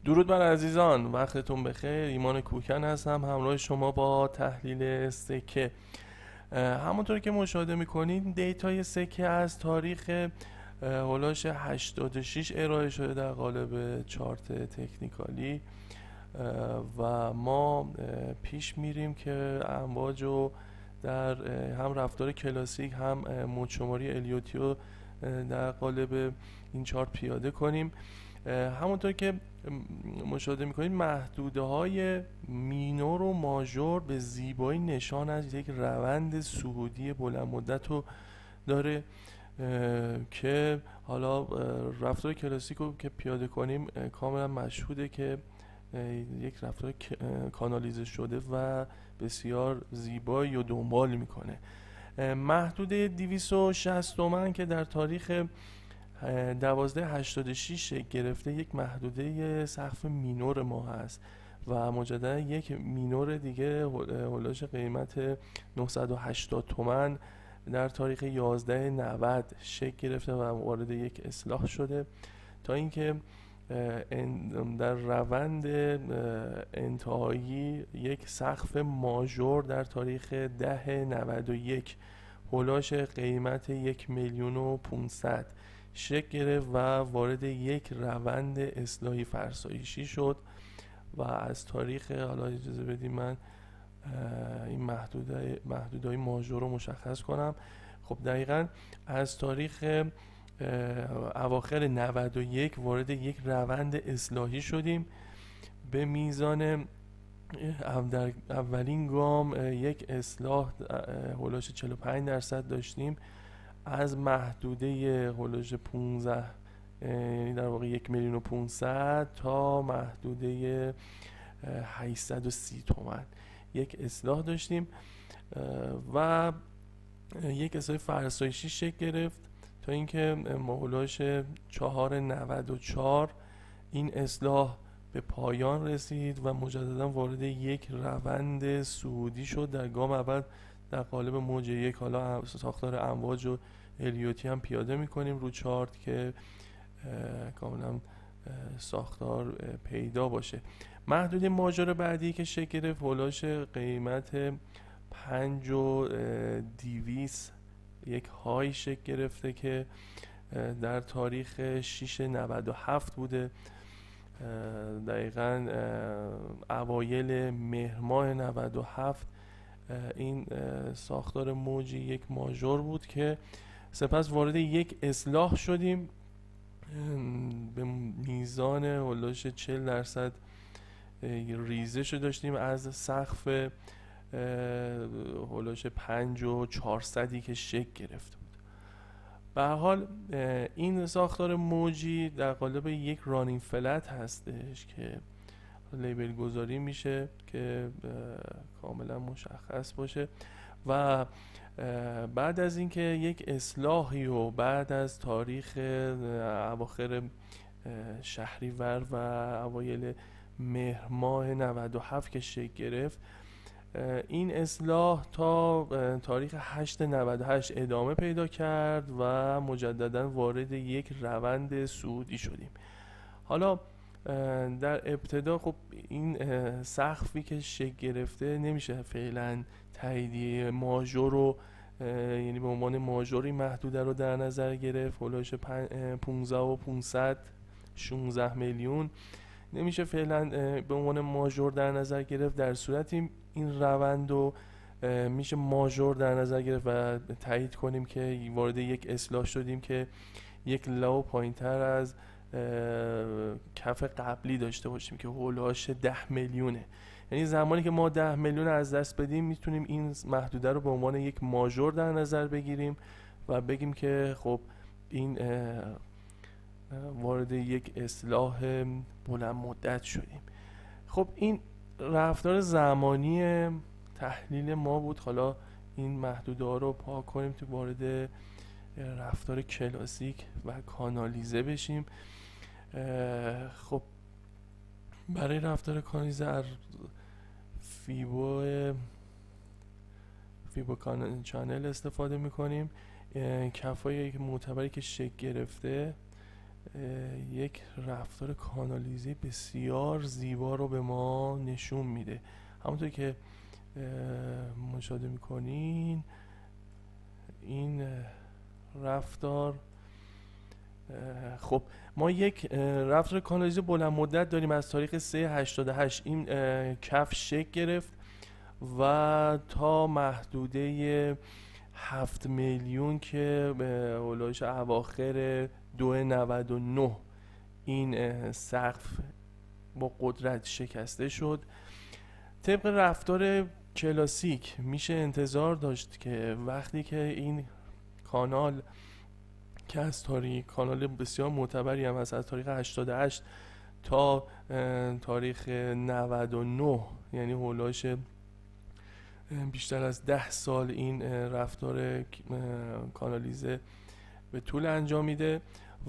درود بر عزیزان، وقتتون بخیر. ایمان کوکن هستم همراه شما با تحلیل سکه. همونطور که مشاهده میکنید دیتای سکه از تاریخ هولاش 86 ارائه شده در قالب چارت تکنیکالی و ما پیش میریم که امواج رو در هم رفتار کلاسیک هم موج‌شماری الیوتی رو در قالب این چارت پیاده کنیم. همونطور که مشاهده میکنید محدوده های مینور و ماژور به زیبایی نشان از یک روند صعودی بلند مدت رو داره که حالا رفتار کلاسیک رو که پیاده کنیم کاملا مشهوده که یک رفتار کانالیزه شده و بسیار زیبایی رو دنبال میکنه. محدوده 260 تومن که در تاریخ 1286 گرفته یک محدوده سقف مینور ما هست و مجددا یک مینور دیگه هولاش قیمت 980 تومن در تاریخ 1190 شکل گرفته و وارد یک اصلاح شده تا اینکه در روند انتهایی یک سقف ماژور در تاریخ 1091 هولاش قیمت 1,500,000 شکل گرفت و وارد یک روند اصلاحی فرسایشی شد و از تاریخ، حالا اجازه بدید من این محدودهای ماژور رو مشخص کنم. خب دقیقاً از تاریخ اواخر 91 وارد یک روند اصلاحی شدیم به میزان در اولین گام یک اصلاح هولاش 45% داشتیم از محدوده هولاش 15 یعنی در واقع 1,500,000 تا محدوده 830 تومن یک اصلاح داشتیم و یک اصلاح فرسایشی شکل گرفت تا اینکه هولاش 494 این اصلاح به پایان رسید و مجددا وارد یک روند صعودی شد. در گام اول در قالب موج یک حالا ساختار امواج و الیوتی هم پیاده میکنیم رو چارت که کاملا ساختار پیدا باشه. محدوده ماژور بعدی که شکل گرفت هولاش قیمت 5200 یک های شکل گرفته که در تاریخ 697 بوده، دقیقاً اوایل مهر ماه 97 این ساختار موجی یک ماژور بود که سپس وارد یک اصلاح شدیم به میزان هولاش 40% ریزش داشتیم از سقف هولاش 5400 که شکل گرفته بود. به هر حال این ساختار موجی در قالب یک رانینگ فلت هستش که لیبل گذاری میشه که کاملا مشخص باشه و بعد از اینکه یک اصلاحی و بعد از تاریخ اواخر شهریور و اوایل مهر ماه 97 که شکل گرفت این اصلاح تا تاریخ 8/98 ادامه پیدا کرد و مجددا وارد یک روند صعودی شدیم. حالا در ابتدا خب این سقفی که شکل گرفته نمیشه فعلا تاییدیه ماژور رو یعنی به عنوان ماژوری محدوده رو در نظر گرفت. هولاش 15,500 16 میلیون نمیشه فعلا به عنوان ماژور در نظر گرفت. در صورتی این روند رو میشه ماژور در نظر گرفت و تایید کنیم که وارد یک اصلاح شدیم که یک لو پایینتر از کف قبلی داشته باشیم که هولاش 10 میلیونه. یعنی زمانی که ما 10 میلیون از دست بدیم میتونیم این محدوده رو به عنوان یک ماژور در نظر بگیریم و بگیم که خب این وارد یک اصلاح بلند مدت شدیم. خب این رفتار زمانی تحلیل ما بود. حالا این محدوده ها رو پاک کنیم تو وارد رفتار کلاسیک و کانالیزه بشیم. خب برای رفتار کانالیزه از فیبو چانل استفاده میکنیم. کفای معتبری که شکل گرفته یک رفتار کانالیزه بسیار زیبا رو به ما نشون میده. همونطور که مشاهده میکنین این رفتار، خب ما یک رفتار کانالیزه بلند مدت داریم از تاریخ 3/88. این کف شکل گرفت و تا محدوده 7 میلیون که به اولایش اواخر 299 این سقف با قدرت شکسته شد. طبق رفتار کلاسیک میشه انتظار داشت که وقتی که این کانال که از کانال بسیار معتبری هم از تاریخ 88 تا تاریخ 99، یعنی هولاش بیشتر از 10 سال این رفتار کانالیزه به طول انجام میده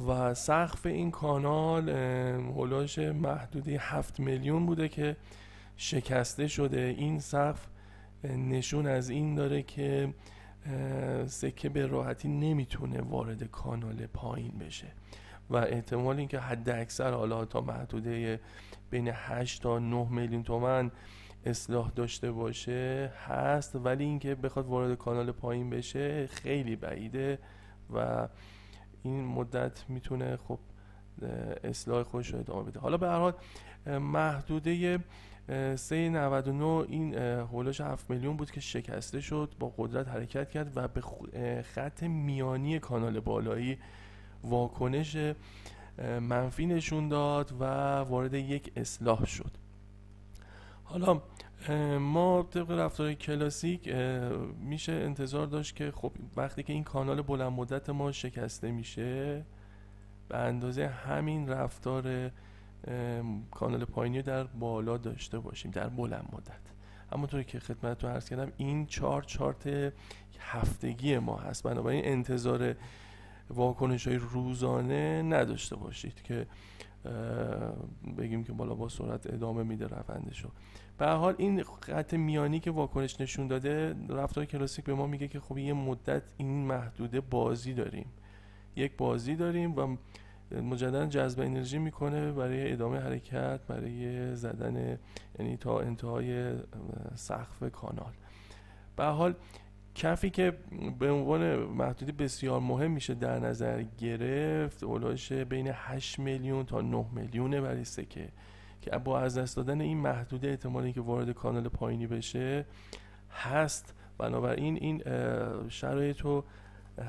و سقف این کانال هولاش محدوده 7 میلیون بوده که شکسته شده. این سقف نشون از این داره که سکه به راحتی نمیتونه وارد کانال پایین بشه و احتمال اینکه حد اکثر حالا تا محدوده بین 8 تا 9 میلیون تومان اصلاح داشته باشه هست، ولی اینکه بخواد وارد کانال پایین بشه خیلی بعیده و این مدت میتونه خب اصلاح خودش رو ادامه بده. حالا به هر حال محدوده 399 این هولش 7 میلیون بود که شکسته شد، با قدرت حرکت کرد و به خط میانی کانال بالایی واکنش منفی نشون داد و وارد یک اصلاح شد. حالا ما طبق رفتار کلاسیک میشه انتظار داشت که خب وقتی که این کانال بلند مدت ما شکسته میشه به اندازه همین رفتار کانال پایینی در بالا داشته باشیم در بلند مدت. همونطوری که خدمتتون عرض کردم این چارت هفتگی ما هست، بنابراین انتظار واکنش‌های روزانه نداشته باشید که بگیم که بالا با سرعت ادامه میده روندشو. به هر حال این خط میانی که واکنش نشون داده، رفتار کلاسیک به ما میگه که خب یه مدت این محدوده بازی داریم، یک بازی داریم و مجددا جذب انرژی میکنه برای ادامه حرکت، برای زدن یعنی تا انتهای سقف کانال. به هر حال کفی که به عنوان محدوده بسیار مهم میشه در نظر گرفت اولش بین 8 میلیون تا 9 میلیونه برای سکه که با از دست دادن این محدوده احتمالی که وارد کانال پایینی بشه هست. بنابراین این شرایط رو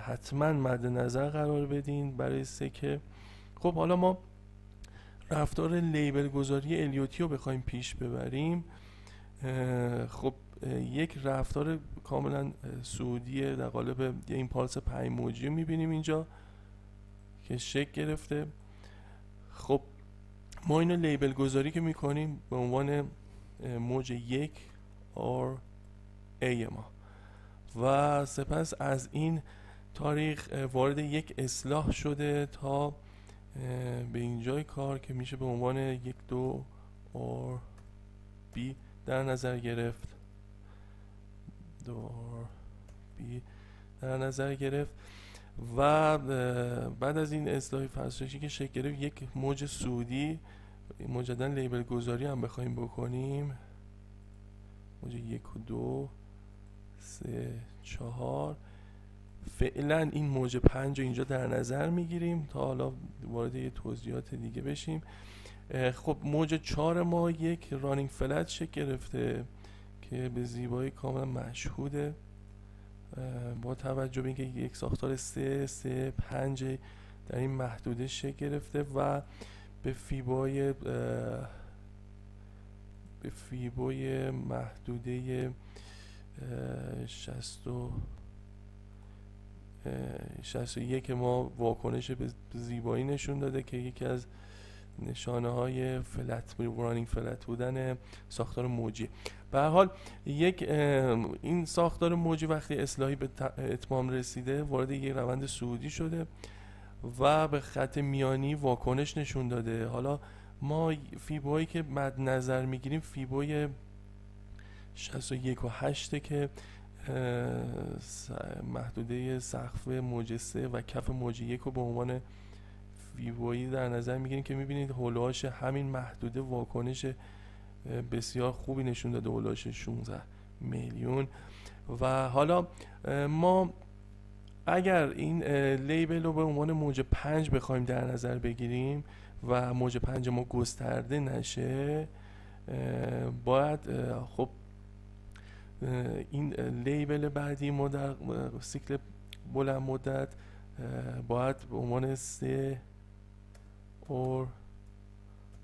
حتما مد نظر قرار بدین برای سکه. خب حالا ما رفتار لیبل گذاری الیوتی رو بخوایم پیش ببریم، خب یک رفتار کاملا سعودیه در قالب یه ایمپالس 5 موجی میبینیم اینجا که شکل گرفته. خب ما اینو لیبل گذاری که میکنیم به عنوان موج 1 اور ای ما و سپس از این تاریخ وارد یک اصلاح شده تا به اینجای کار که میشه به عنوان 1 2 اور بی در نظر گرفت، در نظر گرفت و بعد از این اصلاح فرسایشی که شکل گرفت یک موج سعودی مجددا لیبل گذاری هم بخوایم بکنیم، موج 1 و 2 3 4. فعلا این موج 5 رو اینجا در نظر میگیریم تا حالا وارد یه توضیحات دیگه بشیم. خب موج 4 ما یک رانینگ فلت شکل گرفته که به زیبایی کاملا مشهوده با توجه به اینکه یک ساختار 3 3 5 در این محدوده شکل گرفته و به فیبوی محدوده 61 ما واکنش به زیبایی نشون داده که یکی از نشانه های رانینگ فلت بودن ساختار موجی. به هر حال این ساختار موجی وقتی اصلاحی به اتمام رسیده وارد یک روند صعودی شده و به خط میانی واکنش نشون داده. حالا ما فیبویی که مد نظر میگیریم فیبوی 61 و 8 که محدوده سقف موج 3 و کف موج 1 رو به عنوان ویوایی در نظر میگیریم که میبینید هولوهاش همین محدوده واکنش بسیار خوبی نشون داده، هولوهاش 16 میلیون. و حالا ما اگر این لیبل رو به عنوان موج 5 بخوایم در نظر بگیریم و موج 5 ما گسترده نشه، باید خب این لیبل بعدی ما در سیکل بلند مدت باید به عنوان 3 اور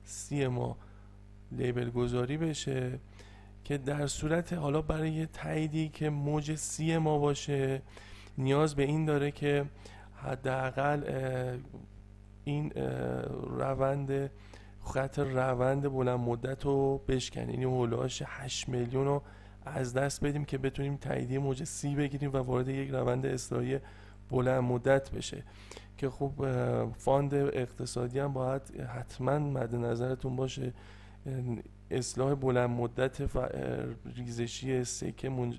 سی ما لیبل گذاری بشه، که در صورت حالا برای تاییدی که موج سی ما باشه نیاز به این داره که حداقل این خط روند بلند مدت رو بشکنیم، یعنی هولوهاش 8 میلیون رو از دست بدیم که بتونیم تاییدی موج سی بگیریم و وارد یک روند اصلاحی بلند مدت بشه. که خب فاند اقتصادی هم باید حتما مد نظرتون باشه، اصلاح بلند مدت ریزشی سکه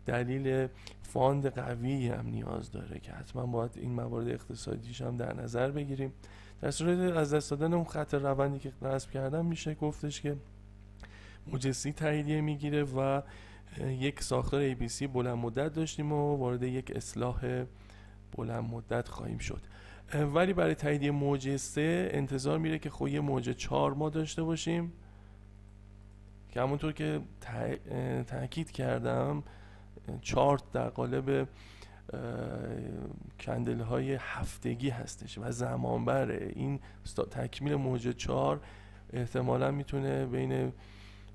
دلیل فاند قوی هم نیاز داره که حتما باید این موارد اقتصادیش هم در نظر بگیریم. در صورت از دست دادن اون خط روندی که نصب کردم میشه گفتش که موج سی تاییدیه میگیره و یک ساختار ABC بلند مدت داشتیم و وارد یک اصلاح بلند مدت خواهیم شد. ولی برای تاییدیه موج 3 انتظار میره که خب یه موج 4 ما داشته باشیم که همونطور که تاکید کردم چارت در قالب کندل های هفتگی هستش و زمان بره. این تکمیل موج 4 احتمالا میتونه بین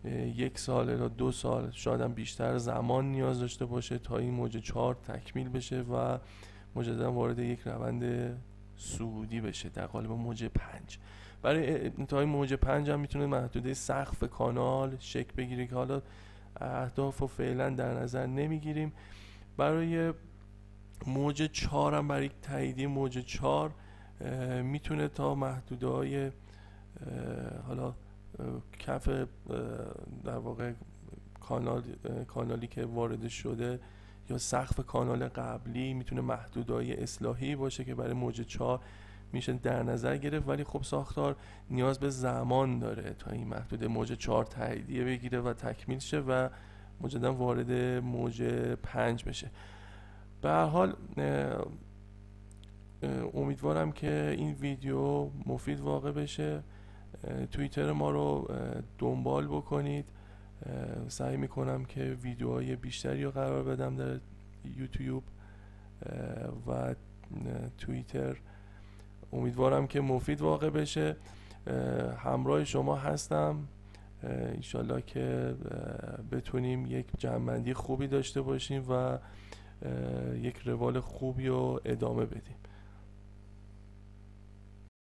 1 سال الی 2 سال شاید هم بیشتر زمان نیاز داشته باشه تا این موج 4 تکمیل بشه و مجددا وارد یک روند صعودی بشه در قالب موج 5. برای انتهای موج 5 هم میتونه محدوده سقف کانال شکل بگیره که حالا اهداف رو فعلا در نظر نمیگیریم. برای موج 4 هم برای تاییدی موج 4 میتونه تا محدوده های حالا کف در واقع کانالی که وارد شده یا سقف کانال قبلی میتونه محدودهای اصلاحی باشه که برای موج 4 میشه در نظر گرفت. ولی خب ساختار نیاز به زمان داره تا این محدوده موج 4 تاییدیه بگیره و تکمیل شه و مجددا وارد موج 5 بشه. به هر حال امیدوارم که این ویدیو مفید واقع بشه. توییتر ما رو دنبال بکنید. سعی میکنم که ویدیوهای بیشتری رو قرار بدم در یوتیوب و توییتر. امیدوارم که مفید واقع بشه. همراه شما هستم. انشالله که بتونیم یک جمع‌بندی خوبی داشته باشیم و یک روال خوبی رو ادامه بدیم.